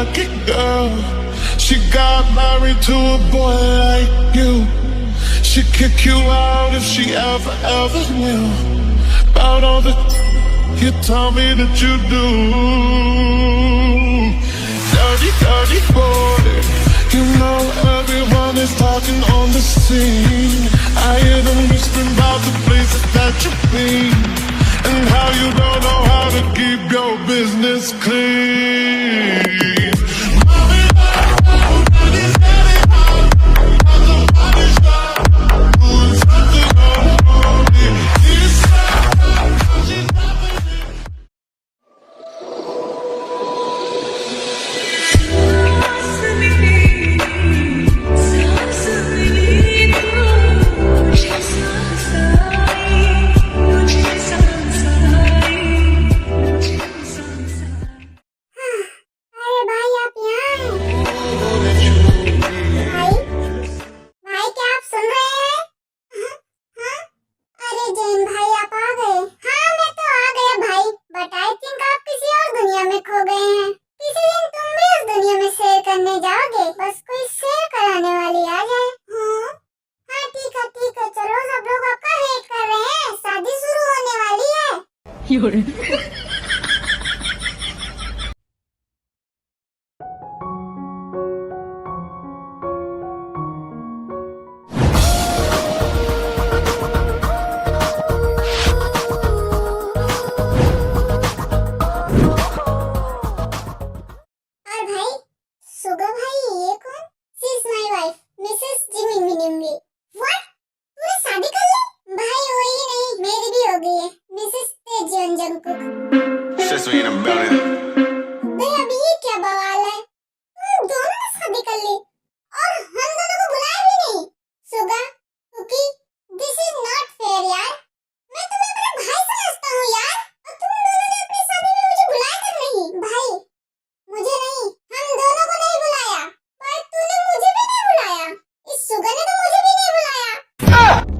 lucky girl. She got married to a boy like you. She'd kick you out if she ever knew about all the you told me that you do. Dirty boy. You know everyone is talking on the scene. I hear them whispering about the places that you've been, and how you don't know how to keep your business clean.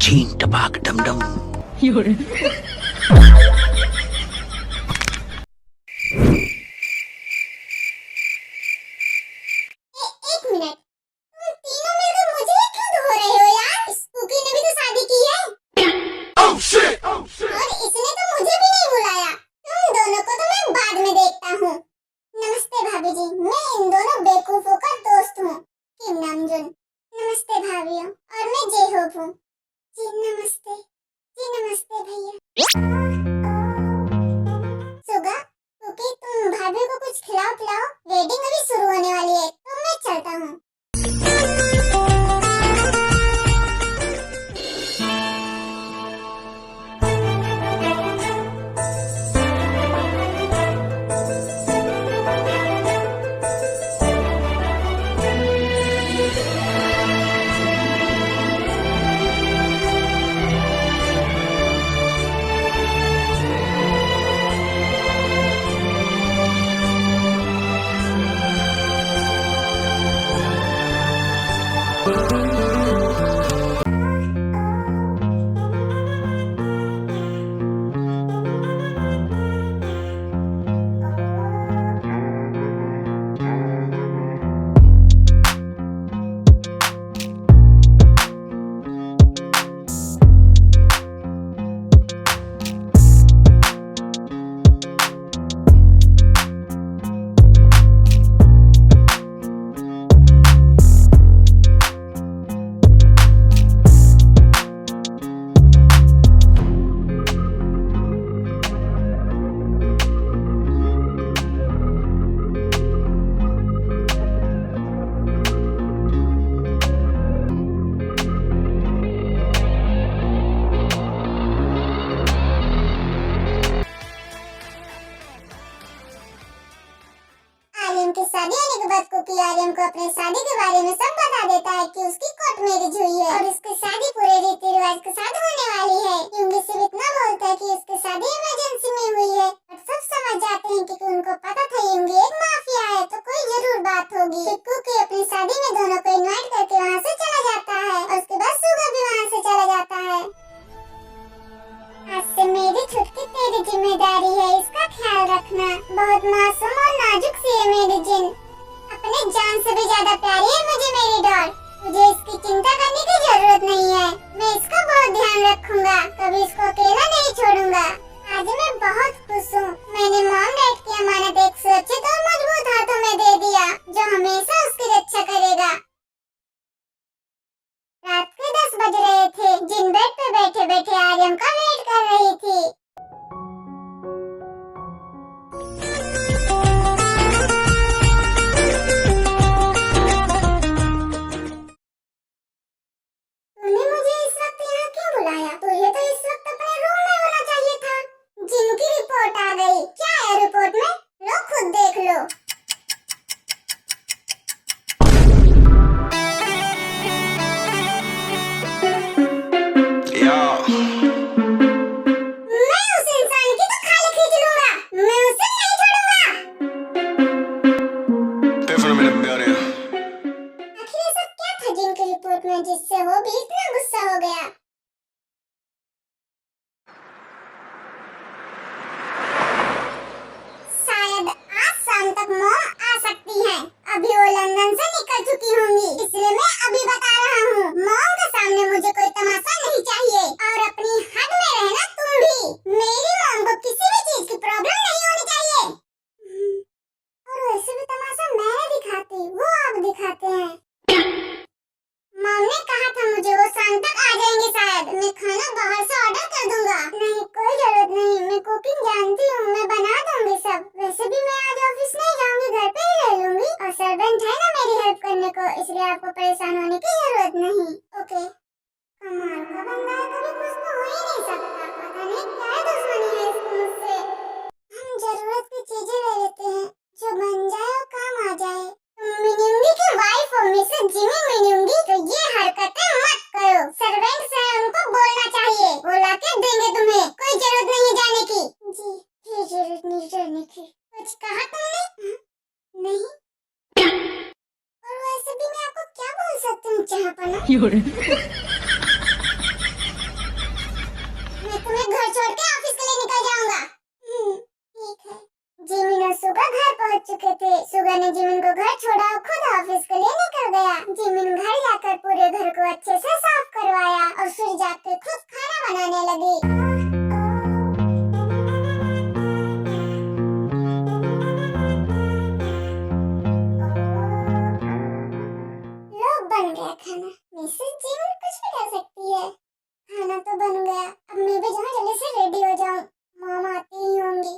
छीन टपाक डम डम। आर्यन को अपने शादी के बारे में सब बता देता है कि उसकी कोर्ट मैरिज हुई है और उसकी शादी पूरे रीति रिवाज के साथ होने वाली है। यूंगी सिर्फ इतना बोलता है कि उसकी शादी इमरजेंसी में हुई है और सब समझ जाते हैं कि उनको पता था यूंगी एक माफिया है तो कोई जरूर बात होगी। टिक्कू की अपनी शादी में दोनों को इन्वाइट करके वहाँ से चला जाता है और उसके बाद सुगा भी वहाँ से चला जाता है। आज से मेरी छुटकी तेरी जिम्मेदारी है, इसका ख्याल रखना। बहुत मासूम और नाजुक सी है मेरी जिन। से भी ज्यादा प्यारी है मुझे मेरी डॉल। मुझे इसकी चिंता करने की जरूरत नहीं है। मैं इसका बहुत ध्यान रखूंगा, कभी इसको अकेला नहीं छोड़ूंगा। आज मैं बहुत खुश हूँ। मैंने मॉम डैड की अमानत एक सुरक्षित और मजबूत हाथों में दे दिया, जो हमेशा उसकी रक्षा करेगा। रात के 10 बज रहे थे। जिन बेड पे बैठे बैठे आर्यम का वेट कर रही थी। तूने मुझे इस वक्त यहाँ क्यों बुलाया? तुझे तो इस वक्त अपने रूम में होना चाहिए था। जिनकी रिपोर्ट आ गई। क्या है रिपोर्ट में? लो खुद देख लो। मैं उस इंसान की तो खाल खींच लूंगा। मैं उसे नहीं छोड़ूंगा। आखिर ऐसा क्या था जिनकी रिपोर्ट में जिससे वो भी इतना गुस्सा हो गया? शायद आज शाम तक मॉम आ सकती हैं। अभी वो लंदन से निकल चुकी होंगी, इसलिए मैं अभी बता रहा हूँ। मॉम के सामने मुझे कोई तमाशा नहीं चाहिए और अपनी हद में रहना तुम भी। मेरी मॉम को किसी भी चीज की प्रॉब्लम नहीं होनी चाहिए। और वैसे भी तमाशा मैं नहीं दिखाती, वो आप दिखाते हैं। मॉम ने कहा था मुझे वो शाम तक आ जाएंगे शायद। मैं खाना बाहर से ऑर्डर कर दूंगा। नहीं, कोई जरूरत नहीं, मैं कुकिंग जानती हूँ, मैं बना दूंगी सब। वैसे भी मैं आज ऑफिस नहीं जाऊंगी, घर पे ही रह लूंगी। और सर्वेंट है ना मेरी हेल्प करने को, इसलिए आपको परेशान होने की जरूरत नहीं। ओके। कमाल का बंदा है, कभी खुश तो हो ही नहीं सकता। पता नहीं क्या दुश्मनी है इसको मुझसे। हम जरूरत की चीजें ले लेते हैं, जो बन जाए और काम आ जाए। मिनिंगी की वाइफ हो मिसेस जिमी मिनिंगी, तो ये हरकतें मत करो। सर्वेंट्स हैं, उनको बोलना चाहिए, वो लाके देंगे तुम्हें। कोई जरूरत नहीं है जाने की। जी, ये जरूरत नहीं जाने की। कुछ कहा तुमने? नहीं। और वैसे भी मैं आपको क्या बोल सकती हूँ चाहपना? मैं तुम्हें घर छोड़ के ऑफिस के लिए निकल जाऊंगा। ठीक है। जिमिन और सुगा घर पहुंच चुके थे। सुगा ने जिमिन को घर छोड़ा और खुद ऑफिस के लिए निकल गया। जिमिन घर जाकर पूरे घर को अच्छे से साफ करवाया और फिर जाकर खुद खाना बनाने लगी। लो बन गया खाना। मिसेस जिमिन कुछ भी कर सकती है। खाना तो बन गया, अब मैं भी जहाँ जल्दी से रेडी हो जाऊं। मॉम आती ही होंगी।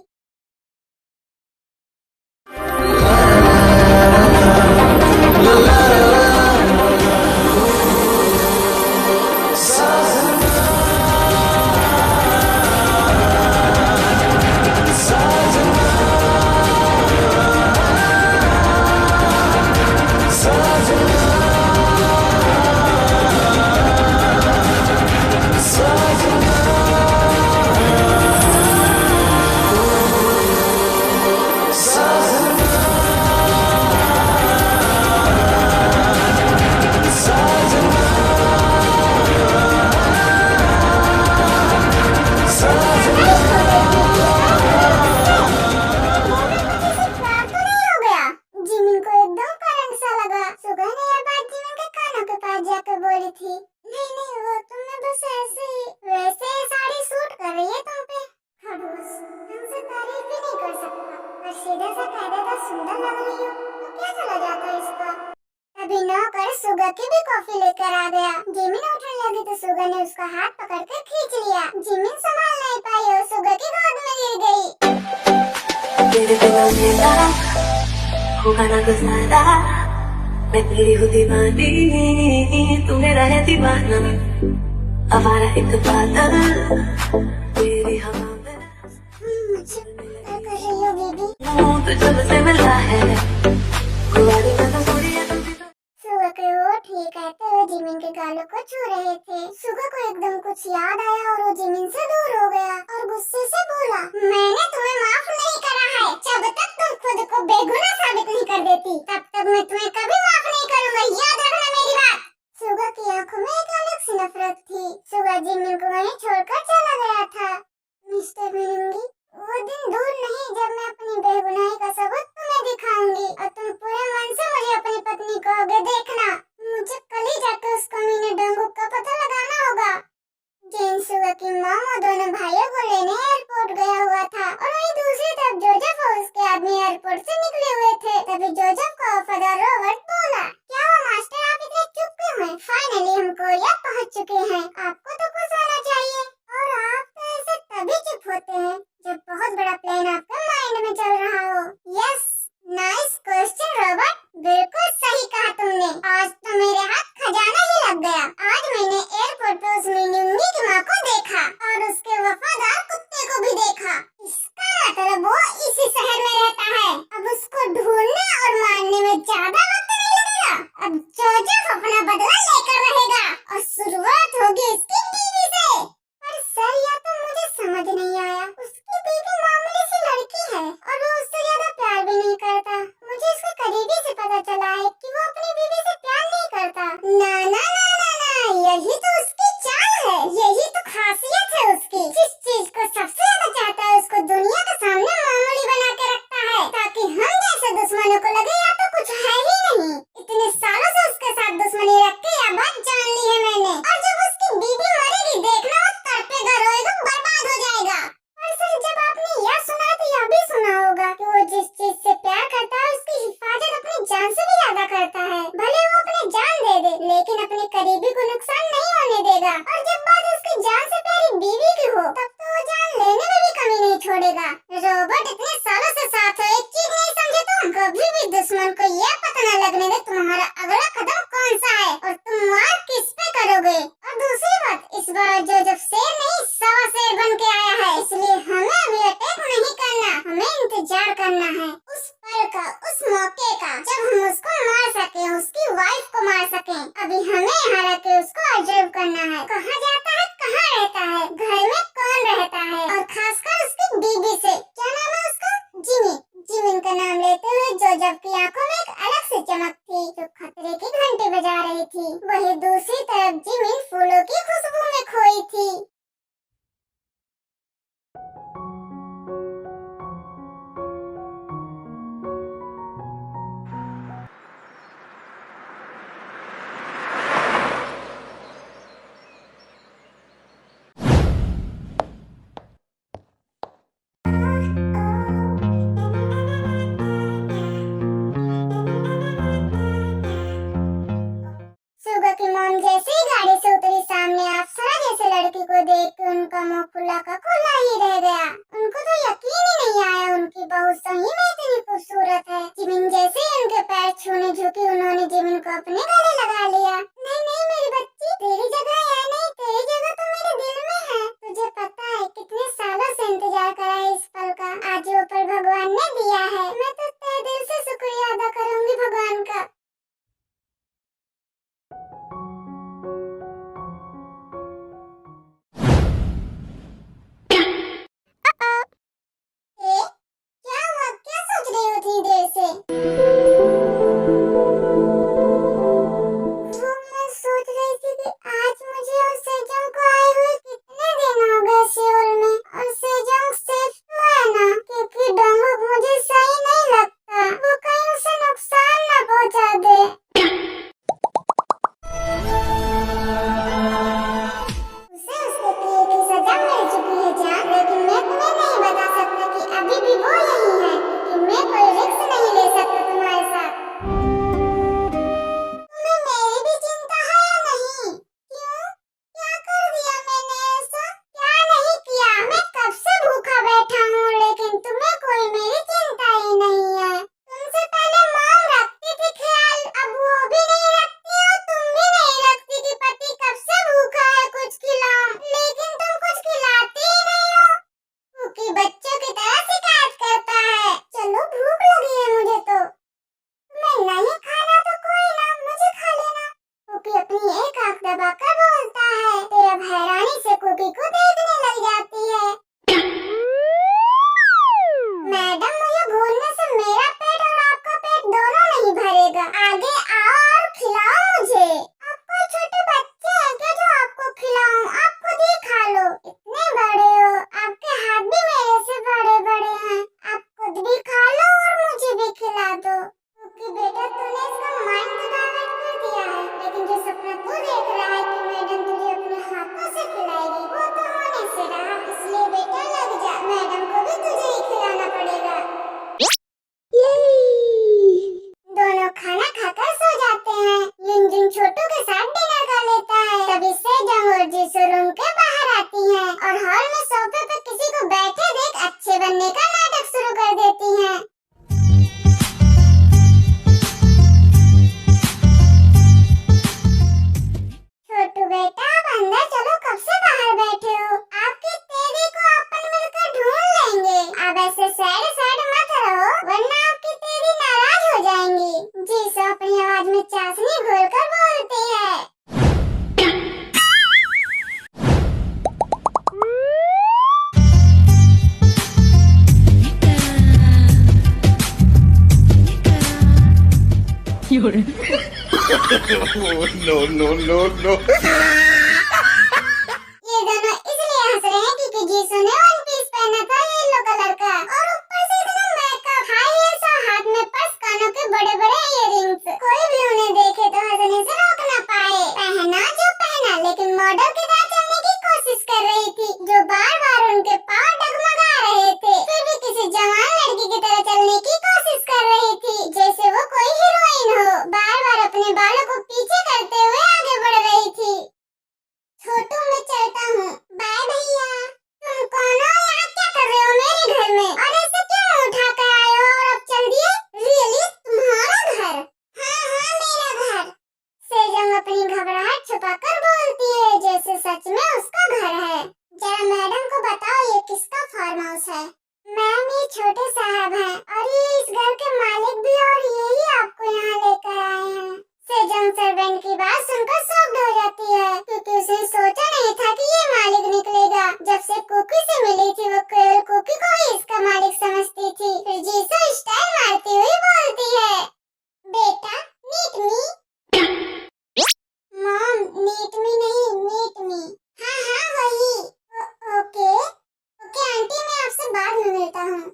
सुगा की भी कॉफी लेकर आ गया। जिमिन उठने लगी तो सुगा ने उसका हाथ पकड़कर खींच लिया। जिमिन संभाल नहीं पाई और सुगा की गोद में गिर गई। तेरे बिना मेरा होगा ना गुजारा, मैं तेरी हूँ दीवानी, तू मेरा है दीवाना। हमारा एक बादल तेरी हवा में मुझे क्या कर रही हो बेबी? तो जब से मिला है कुंवारी में तो पूरी है तुम भी तो। सुगा के होठ ये कहते हुए जिमिन के गालों को छू रहे थे। सुगा को एकदम कुछ याद आया और वो जिमिन से दूर हो गया और गुस्से से बोला, मैंने तुम्हें माफ नहीं करा है। जब तक तुम खुद को बेगुनाह साबित नहीं कर देती, तब तक मैं तुम्हें कभी माफ नहीं करूंगा। याद रखना मेरी बात। सुगा की आंखों में एक अलग सी नफरत थी। सुगा जिमिन को वहीं छोड़कर चला गया था। मिस्टर मिनुंगी, वो दिन दूर नहीं जब मैं अपनी बेगुनाही का सबूत तुम्हें दिखाऊंगी और तुम पूरे मन से मुझे अपनी पत्नी तभी जोजो को वफादार रॉबर्ट बोला, क्या हुआ मास्टर, आप इतने चुप क्यों हैं? फाइनली हम कोरिया पहुंच चुके हैं, आपको तो खुश होना चाहिए। और आप तो ऐसे तभी चुप होते हैं जब बहुत बड़ा प्लान आपके माइंड में चल रहा हो। यस, नाइस क्वेश्चन रॉबर्ट, बिल्कुल सही कहा तुमने। आज तो मेरे हाथ खजाना ही लग गया। आज मैंने एयरपोर्ट पे उस मिनी की माँ को देखा और उसके वफादार कुत्ते को भी देखा। इसका मतलब वो इसी शहर में रहता है। अब उसको ढूंढने और मारने में ज्यादा वक्त नहीं लगेगा। अब जोजो अपना बदला लेकर रहेगा और शुरुआत होगी उसकी बीवी से। पर सर, यह तो मुझे समझ नहीं आया। उसकी बीवी मामूली सी लड़की है और वो उससे ज्यादा प्यार भी नहीं करता। मुझे इसके करीबी से पता चला है कि वो अपनी बीवी से प्यार नहीं करता। ना ना ना ना ना, यही तो उसकी चाल है, यही तो खासियत है उसकी। जिस चीज को सबसे ज्यादा चाहता है उसको दुनिया के सामने मामूली बना के रखता है, ताकि हम जैसे दुश्मनों को लगे या तो कुछ है ही नहीं। इतने सालों से उसके साथ दुश्मनी रख के यह बात जान ली है मैंने। और जब उसकी बीवी मरेगी देखना, वो तड़पेगा, रोएगा, बर्बाद हो जाएगा। और सर, जब आपने यह सुना तो यह भी सुना होगा कि वो जिस चीज से प्यार करता है उसकी हिफाजत अपनी जान से भी ज्यादा करता है। भले वो अपनी जान दे दे, लेकिन अपने करीबी को नुकसान नहीं होने देगा। और जब बात उसकी जान से प्यारी बीवी की हो, तब तो वो जान लेने में भी कमी नहीं छोड़ेगा। रॉबर्ट, इतने सालों से साथ हो, एक चीज नहीं समझे तुम? कभी भी दुश्मन को यह पता न लगने दे तुम्हारा अगला कदम कौन सा है और तुम वार किस पे करोगे। और दूसरी बात, इस बार जो जब शेर नहीं 100 शेर बन के आया है, इसलिए हमें अभी अटैक नहीं करना, हमें इंतजार करना है उस पल का, उस मौके का, जब हम उसको मार सके, उसकी वाइफ को मार सके। अभी हमें यहाँ रह के उसको ऑब्जर्व करना है, कहाँ जाता है, कहाँ रहता है, घर में कौन रहता है, और खासकर उसकी बीवी से। क्या नाम है उसका? जिमी। जिमिन का नाम लेते हुए जोजब की आंखों में एक अलग सी चमक थी जो खतरे की घंटी बजा रही थी। वही दूसरी तरफ जिमिन फूलों की खुशबू में खोई थी। सुगा की मॉम जैसे ही गाड़ी से उतरी, सामने अप्सरा जैसे लड़की को देख के उनका मुंह खुला का खुला ही रह गया। उनको तो यकीन ही नहीं आया उनकी बहू सही में इतनी खूबसूरत है। जिमिन जैसे ही उनके पैर छूने झुकी, उन्होंने जिमिन को अपने गले लगा लिया। नहीं नहीं मेरी बच्ची, तेरी जगह यहाँ नहीं, तेरी जगह तो मेरे दिल में है। तुझे पता है कितने सालों से इंतजार करा है इस पल का, आज वो पल भगवान ने दिया है। मैं तो तहे दिल से शुक्रिया अदा करूंगी भगवान का। क्या हुआ, क्या सोच रही हो इतनी देर से? वो मैं सोच रही थी कि आज मुझे और सेजंग को आए हुए कितने दिन हो गए सियोल में, और सेजंग सेफ तो है ना? क्योंकि डोंगुक मुझे सही नहीं लगता, वो कहीं उसे नुकसान न पहुंचा दे। उसे उसके किए की सजा मिल चुकी है जान, लेकिन मैं तुम्हें नहीं बता सकता कि अभी भी वो यही है, क्योंकि मैं कोई रिस्क नहीं ले सकता तुम्हारे साथ। तुम्हें मेरी भी चिंता है या नहीं? क्यों? क्या कर दिया मैंने ऐसा? क्या नहीं किया, मैं कब से भूखा बैठा हूँ, लेकिन तुम्हें कोई मेरी चिंता ही नहीं है। तुमसे पहले मॉम रखती थी ख्याल, अब वो भी नहीं रखती और तुम भी नहीं रखती कि पति कब से भूखा है, कुछ खिलाओ, लेकिन तुम कुछ खिलाती ही नहीं हो। क्योंकि बच्चों की तरह शिकायत करता है। चलो भूख लगी है मुझे तो। तुम्हें नहीं खाना तो कोई ना, मुझे खा लेना। कुकी अपनी एक आंख दबाकर बोलता है। फिर अब हैरानी से कुकी को देखने लग जाती है। मैडम, मुझे भूलने से मेरा पेट और आपका पेट दोनों नहीं भरेगा। आगे आओ और खिलाओ मुझे। आप कोई छोटे बच्चे हैं क्या जो आपको खिलाऊं? आप खुद ही खा लो, इतने बड़े हो, आपके हाथ भी मेरे से बड़े बड़े हैं। आप खुद भी खा लो और मुझे भी खिला दो। क्योंकि बेटा तूने इसका माइंड तो डाइवर्ट कर दिया है, लेकिन जो सपना तू देख रहा है कि मैडम तुझे अपने हाथों से खिलाएगी, वो तो होने से रहा। इसलिए बेटा लग जा, मैडम को भी तुझे ही खिलाना पड़ेगा। जीसू अपनी आवाज में चाशनी घोलकर बोलती है। Oh, no, no, no, no. ये दोनों इसलिए हंस रहे हैं क्योंकि जीसू ने वन पीस पहना था येलो कलर का और ऊपर से इतना मेकअप, हाई हील्स और हाथ में पर्स, कानों के बड़े बड़े इयररिंग्स। कोई भी उन्हें देखे तो हंसने से रोक न पाए। पहना जो पहना, लेकिन मॉडल की तरह चलने की कोशिश कर रही थी, जो बार बार उनके पाँव डगमगा रहे थे। फिर भी किसी जवान लड़की की तरह चलने की कोशिश कर रही थी, जैसे वो कोई हीरोइन हो। बार बार अपने बालों को पीछे करते हुए आगे बढ़ रही थी। छोटू, मैं चलता हूँ, बाय भैया। तुम कौन हो? यहाँ क्या कर रहे हो मेरे घर में? और ऐसे क्यों उठा कर आए हो और अब चल दिए? रियली? तुम्हारा घर? हाँ हाँ, मेरा घर। सेजंग अपनी घबराहट छुपाकर बोलती है, जैसे सच में उसका घर है। जरा मैडम को बताओ ये किसका फार्म हाउस है? मैम, ये छोटे साहब हैं और ये इस घर के मालिक भी, और यही आपको यहाँ लेकर आए हैं। सेजंग सर्वेंट की बात सुनकर शॉक्ड हो जाती है, क्योंकि उसने सोचा नहीं था कि ये मालिक निकलेगा। जब से कुकी से मिली थी वो केवल कुकी को ही इसका मालिक समझती थी। फिर जीसू स्टाइल मारती हुई बोलती है, बेटा meet me. Mom, meet me नहीं, मीट मी। हाँ हाँ वही। ओके ओके आंटी, मैं आपसे बाद में मिलता हूँ।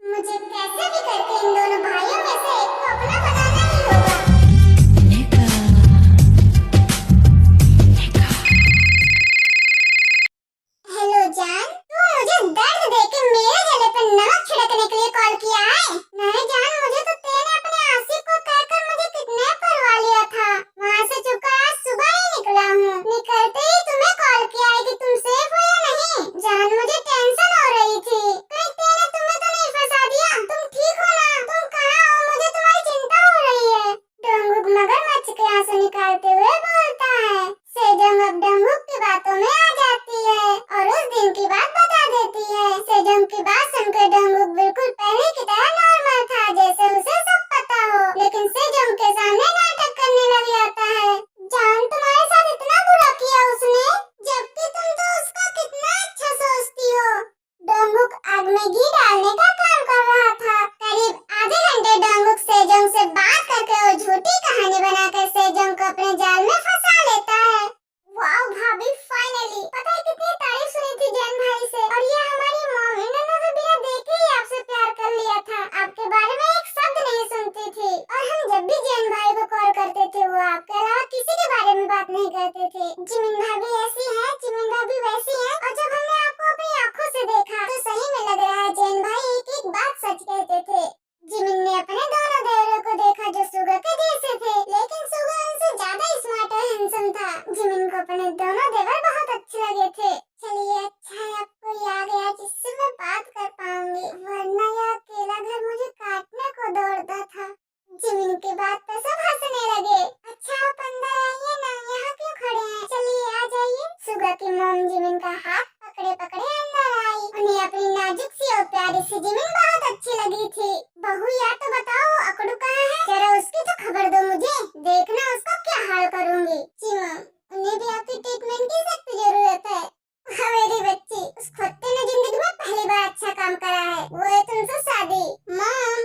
मुझे कैसे भी करके इन दोनों भाइयों में से एक को अपना बनाना ही होगा। हेलो जान, तू मुझे दर्द देके मेरे गले पे नमक छिड़कने के लिए कॉल किया है? नहीं जान, मुझे तो तेरे अपने आशिक को कहकर मुझे किडनैप करवा लिया था। वहाँ से छुपकर आज सुबह ही निकला हूँ। निकलते ही तुम्हें कॉल किया है कि तुम सेफ हो या नहीं। जान, मुझे टेंशन हो रही थी, कहीं तेरे तुम्हें तो नहीं फंसा दिया। तुम ठीक हो ना? तुम कहाँ हो? मुझे तुम्हारी चिंता हो रही है। डोंगुक मगरमच्छ के आंसू निकालते हुए बोलता है। सेजंग अब डोंगुक की बातों में आ जाती है और उस दिन की बात बता देती है। सेजंग की बात सुनकर डोंगुक बिल्कुल पहले की तरह नॉर्मल था, जैसे उसे सब पता हो, लेकिन सेजंग के सामने नाटक करने लग जाता है। जान, तुम्हारे साथ इतना बुरा किया उसने, जबकि तुम तो उसका कितना अच्छा सोचती हो। डोंगुक आग में घी डालने का काम कर रहा था। करीब आधे घंटे डोंगुक सेजंग से बात करके और झूठी कहानी बनाकर सेजंग को अपने जाल में फंसा लेता है। वाओ भाभी, फाइनली! पता है कितनी तारीफ सुनी थी जैन भाई से, और ये हमारी मॉम इन्होंने तो बिना देखे ही आपसे प्यार कर लिया था। आपके बारे में एक शब्द नहीं सुनती थी, और हम जब भी जैन भाई को कॉल करते थे वो आपके अलावा किसी के बारे में बात नहीं करते थे। जिमिन भाभी ऐसी है, जिमिन भाभी वैसी है, और जब हमने आपको अपनी आँखों से देखा तो सही में लग रहा है जैन भाई एक एक बात सच कहते थे। जिमिन ने अपने दोनों देवरों को देखा जो सुगा के जैसे थे, लेकिन सुगा उनसे ज्यादा स्मार्ट और हैंडसम था। जिमिन को अपने दोनों देवर बहुत अच्छे लगे थे। चलिए, अच्छा है अब कोई आ गया जिससे मैं बात कर पाऊंगी, वरना यह अकेला घर मुझे काटने को दौड़ता था। जिमिन की बात पर सब हंसने लगे। अच्छा आप अंदर आइए ना, यहाँ क्यों खड़े हैं? चलिए आ जाइए। सुगा की मॉम जिमिन का हाथ पकड़े पकड़े अंदर आई। उन्हें अपनी नाजुक सी और प्यारी सी जिमिन बहुत अच्छी लगी थी। बहू, या तो बताओ अकड़ू कहाँ है? जरा उसकी तो खबर दो मुझे, देखना उसका क्या हाल करूंगी। जी मॉम, उन्हें भी आपकी ट्रीटमेंट की सख्त जरूरत है। हाँ मेरी बच्ची, उस कुत्ते ने जिंदगी में पहली बार अच्छा काम करा है, वो है तुमसे शादी। मॉम,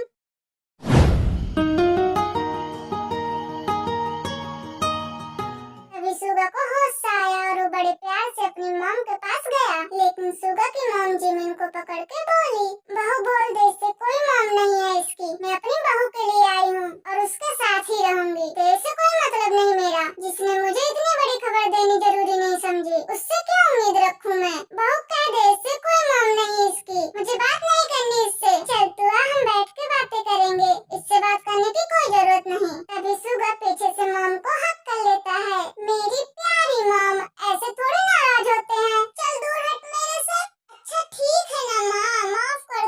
तभी सुगा को होश आया और वो बड़े प्यार से अपनी मॉम के पास गया, लेकिन सुगा की मॉम जिमिन को पकड़ के बोली, बहू बोल दे, इससे कोई मॉम नहीं है इसकी। मैं अपनी बहू के लिए आई हूँ और उसके साथ ही रहूंगी। तेरे से कोई मतलब नहीं मेरा। जिसने मुझे इतनी बड़ी खबर देनी जरूरी नहीं समझी, उससे क्या उम्मीद रखूँ मैं? बहू कह दे, इससे कोई मॉम नहीं इसकी। मुझे बात नहीं करनी इससे। चल तू आ, हम बैठ के बातें करेंगे। इससे बात करने की कोई जरूरत नहीं। तभी सुगा पीछे से मॉम को हक कर लेता है। मेरी प्यारी मॉम, ऐसे थोड़ी नाराज होते हैं। चल दूर हट मेरे से। अच्छा ठीक है ना माँ, माफ कर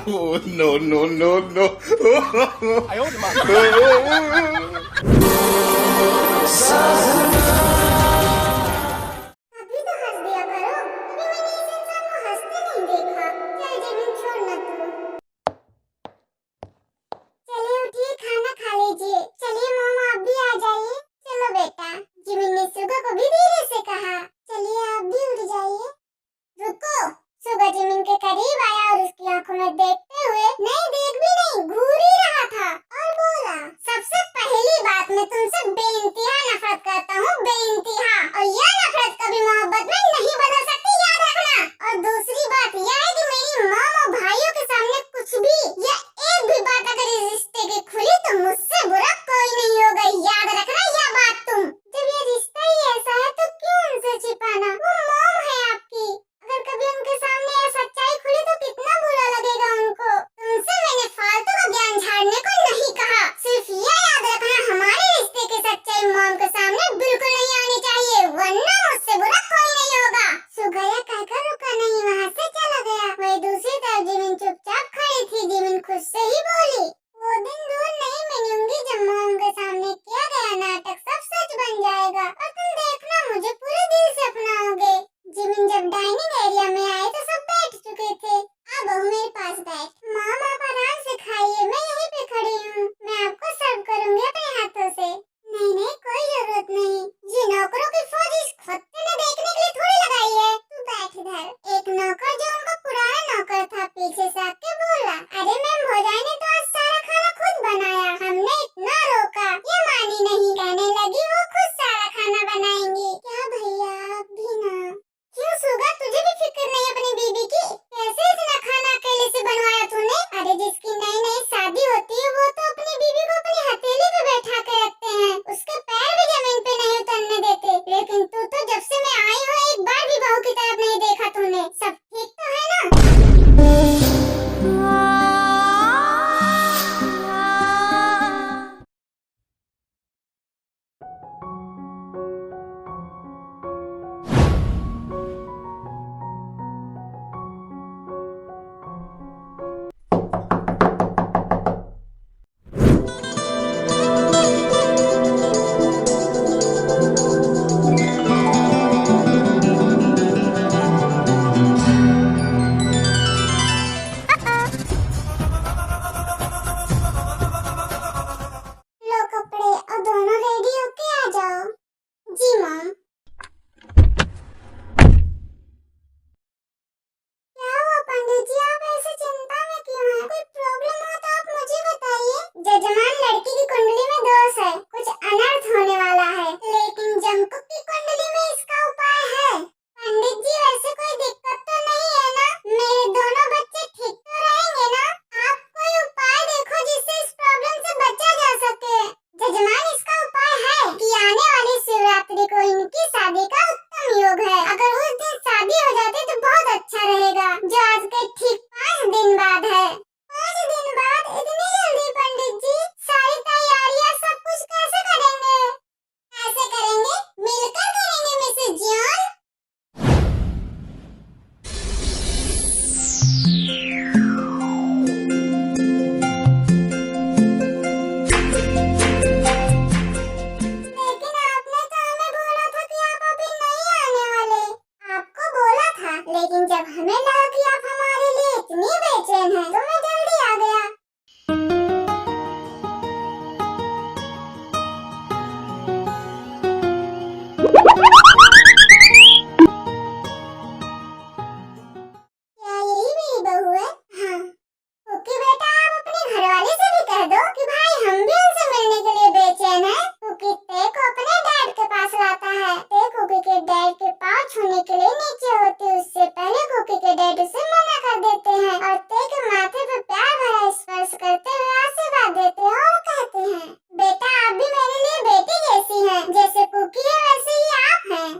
Oh, no, no, no, no. अभी तो हंस दिया करो। अभी मैंने इस इंसान को हंसते नहीं देखा। चल जिमिन छोड़ ना तू। चलिए उठिए खाना खा लीजिए। चलिए मॉम आप भी आ जाइए। चलो बेटा। जिमिन ने सुगा को भी धीरे से कहा। चलिए आप भी उठ जाइए। रुको। सुगा जिमिन के करीब आया और उसकी आंखों में देखते हुए नहीं देख भी नहीं घूर ही रहा था और बोला, सबसे पहली बात मैं तुमसे बेइंतहा नफरत करता हूँ, बेइंतहा। और यह नफरत कभी मोहब्बत में नहीं बदल सकती, याद रखना। और दूसरी बात यह है कि मेरी माँ और भाइयों के सामने कुछ भी या एक भी बात अगर इस रिश्ते की खुली तो मुझसे बुरा कोई नहीं होगा, याद रखना यह बात तुम। जब ये रिश्ता ही ऐसा है तो क्यों उनसे छिपाना? वो मॉम है आपकी। अगर कभी उनके सामने यह सच्चाई खुली तो कितना बुरा लगेगा उनको। तुमसे मैंने फालतू का ज्ञान झाड़ने को नहीं कहा। सिर्फ यह याद रखना हमारे रिश्ते की सच्चाई मॉम के सामने बिल्कुल नहीं आनी चाहिए, वरना मुझसे बुरा कोई नहीं होगा। सुगया कहकर रुका नहीं, वहाँ से चला गया। वही दूसरी तरफ जिमिन चुपचाप खड़ी थी। जिमिन खुद से ही बोली, वो दिन दूर नहीं मिलूंगी जब मॉम के सामने किया गया नाटक सब सच बन जाएगा और तुम देखना मुझे पूरे दिल से अपनाओगे। जिमिन जब डाइनिंग एरिया में आए तो सब बैठ चुके थे। आ बहू मेरे पास बैठ। मॉम आप आराम से खाइए, मैं यहीं पे खड़ी हूँ। मैं आपको सर्व करूंगी अपने हाथों से। नहीं नहीं कोई जरूरत नहीं। ये नौकरों की फौज इस खत्ते ने देखने के लिए थोड़ी लगाई है। तू बैठ इधर। एक नौकर जो उनका पुराना नौकर था पीछे से आके बोला, अरे मैम भौजाई ने तो आज सारा खाना खुद बनाया, हमने इतना रोका ये मानी नहीं। कहने लगी वो खुद सारा खाना बनाएंगी। क्या भैया आप भी ना? क्यों सुगा तुझे भी फिक्र नहीं अपनी बीबी की? कैसे इतना खाना अकेले से बनवाया तूने? अरे जिसकी नई नई शादी होती है वो तो अपनी बीबी को अपनी हथेली पे बैठा के रखते हैं, उसके पैर भी जमीन पे नहीं उतरने देते। लेकिन तू तो जब से मैं आई हूँ एक बार भी बहू की तरफ नहीं देखा तूने। सब ठीक तो है ना? लो कपड़े और दोनों रेडी होके आ जाओ। जी मॉम। क्या हुआ पंडित जी, आप ऐसे चिंता में क्यों हैं? कोई प्रॉब्लम हो तो आप मुझे बताइए। जजमान लड़की की कुंडली में दोष है, कुछ अनर्थ होने वाला है, लेकिन जमकुक की कुंडली में इसका उपाय है। पंडित जी वैसे कोई दिक्कत तो नहीं है ना? मेरे दोनों बच्चे ठीक तो रहेंगे ना? आप कोई उपाय देखो जिससे इस प्रॉब्लम से बचा जा सके। जजमान इसका उपाय है कि आने वाली शिवरात्रि को इनकी शादी का उत्तम योग है। अगर उस दिन शादी हो जाती तो बहुत अच्छा रहेगा, जो आज के ठीक 5 दिन बाद है। 5 दिन बाद? इतनी जल्दी पंडित जी? सारी तैयारियां सब कुछ कैसे करेंगे? कैसे करेंगे? मिलकर करेंगे मिसेस जियोन। लेकिन आपने तो हमें बोला था कि आप अभी नहीं आने वाले। आपको बोला था, लेकिन जब हमें लगा कि आप हमारे लिए इतनी बेचैन हैं, तो मैं जल्दी आ गया। क्या यही मेरी बहू है? हाँ। ओके बेटा, आप अपने घरवाले से भी कह दो कि भाई हम भी उनसे मिलने के लिए बेचैन हैं। कुकी ते को अपने डैड के पास लाता है। ते कुकी के डैड के पाँव छूने के लिए नीचे होती, उससे पहले कुकी के डैड उसे मना कर देते हैं और ते के माथे पे प्यार भरा स्पर्श करते हुए आशीर्वाद देते हैं और कहते हैं, बेटा आप भी मेरे लिए बेटी जैसी हैं, जैसे कुकी है वैसे ही आप हैं।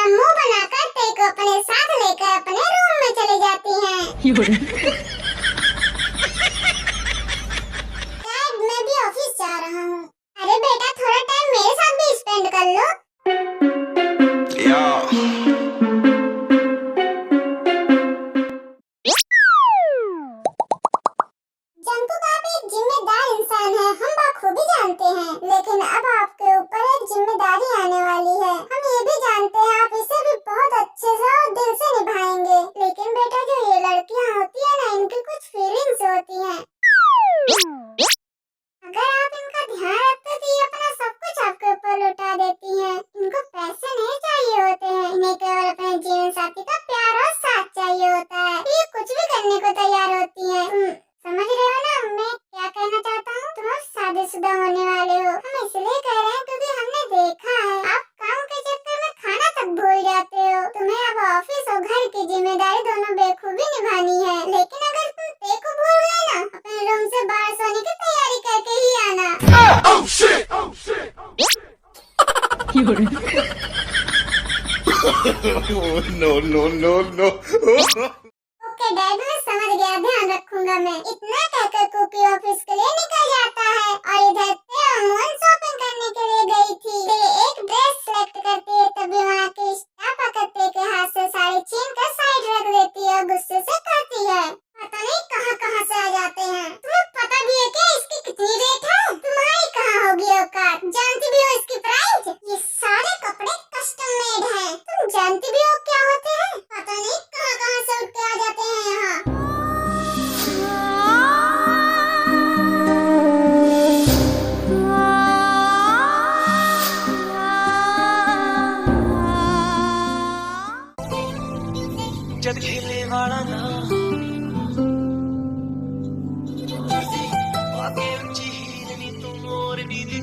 मुंह बनाकर ते को अपने साथ लेकर अपने रूम में चली जाती हैं। डैड, मैं भी ऑफिस जा रहा हूँ। अरे बेटा, थोड़ा टाइम मेरे साथ भी स्पेंड कर लो। जंकुक, आप एक जिम्मेदार इंसान हैं, हम बखूबी जानते हैं, लेकिन अब आपके ऊपर एक जिम्मेदारी आने वाली है। हम ये भी जानते हैं आप इसे भी बहुत अच्छे से और दिल से निभाएंगे। लेकिन बेटा, जो ये लड़कियां होती है ना, इनकी कुछ फीलिंग्स होती हैं। अगर आप इनका ध्यान रखते तो ये अपना सब कुछ आपके ऊपर लुटा देती हैं। इनको पैसे नहीं चाहिए होते हैं, इन्हें केवल अपने जीवन साथी का प्यार और साथ चाहिए होता है। ये कुछ भी करने को तैयार होती हैं। समझ रहे हो ना मैं क्या कहना चाहता हूँ? तुम अब शादीशुदा होने वाले हो। हम इसलिए कह रहे हैं क्योंकि हमने देखा है आप काम के चक्कर में खाना तक भूल जाते हो। तुम्हें अब ऑफिस और घर की जिम्मेदारी दोनों बेखूबी निभानी है। लेकिन अगर तुम ते को भूल गए ना, अपने रूम से बाहर सोने की तैयारी करके ही आना। No. ओके डैड, मैं समझ गया, ध्यान रखूंगा मैं। इतना कहकर कुकी ऑफिस के लिए निकल जाता है और इधर ते और मोहन शॉपिंग करने के लिए गई थी। ते एक ड्रेस सेलेक्ट करती है, तभी वहाँ की स्टाफ आकर ते के हाथ से साड़ी छीन कर साइड रख देती है और गुस्से से कहती है, पता नहीं कहाँ से आ जाते हैं। तुम्हें पता भी है क्या इसकी कितनी रेट है? तुम्हारी कहाँ होगी औकात? जानती भी हो इसकी प्राइस? ये सारे कपड़े कस्टम मेड हैं। तुम जानती भी हो क्या होते हैं? पता नहीं कहाँ से उठ के आ जाते हैं यहाँ। जग खेले वाला ना आगे ऊंची हीरनी तू मोरनी दी